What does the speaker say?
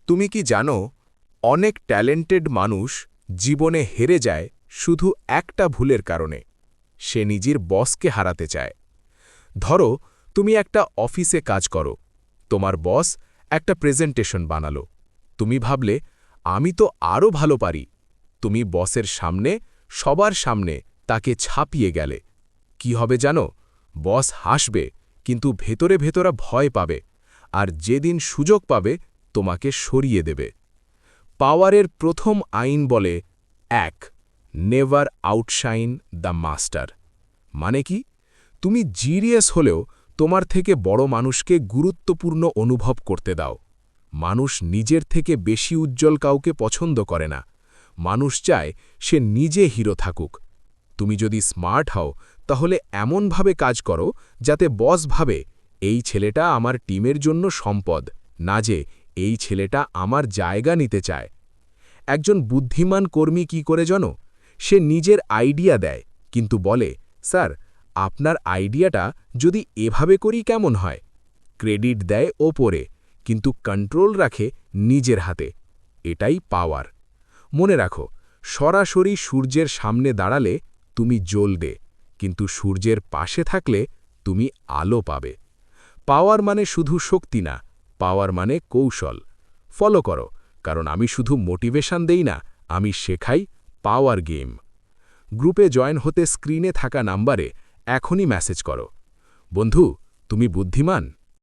তুমি কি জানো অনেক ট্যালেন্টেড মানুষ জীবনে হেরে যায় শুধু একটা ভুলের কারণে সে নিজের বসকে হারাতে চায়। ধরো তুমি একটা অফিসে কাজ করো, তোমার বস একটা প্রেজেন্টেশন বানালো, তুমি ভাবলে আমি তো আরও ভালো পারি। তুমি বসের সামনে সবার সামনে তাকে ছাপিয়ে গেলে কি হবে জানো? বস হাসবে, কিন্তু ভেতরে ভেতরে ভয় পাবে, আর যেদিন সুযোগ পাবে তোমাকে সরিয়ে দেবে। পাওয়ারের প্রথম আইন বলে ১ নেভার আউটশাইন দ্য মাস্টার। মানে কি? তুমি জিনিয়াস হলেও তোমার থেকে বড় মানুষকে গুরুত্বপূর্ণ অনুভব করতে দাও। মানুষ নিজের থেকে বেশি উজ্জ্বল কাউকে পছন্দ করে না, মানুষ চায় সে নিজে হিরো থাকুক। তুমি যদি স্মার্ট হও তাহলে এমনভাবে কাজ করো যাতে বস ভাবে এই ছেলেটা আমার টিমের জন্য সম্পদ, না যে এই ছেলেটা আমার জায়গা নিতে চায়। একজন বুদ্ধিমান কর্মী কি করে জানো? সে নিজের আইডিয়া দেয়, কিন্তু বলে, স্যার আপনার আইডিয়াটা যদি এভাবে করি কেমন হয়? ক্রেডিট দেয় ওপরে, কিন্তু কন্ট্রোল রাখে নিজের হাতে। এটাই পাওয়ার। মনে রাখো, সরাসরি সূর্যের সামনে দাঁড়ালে তুমি জ্বলবে, কিন্তু সূর্যের পাশে থাকলে তুমি আলো পাবে। পাওয়ার মানে শুধু শক্তি না, পাওয়ার মানে কৌশল। ফলো করো, কারণ আমি শুধু মোটিভেশন দেই না, আমি শেখাই পাওয়ার গেম। গ্রুপে জয়েন হতে স্ক্রিনে থাকা নাম্বারে এখনই মেসেজ করো। বন্ধু, তুমি বুদ্ধিমান।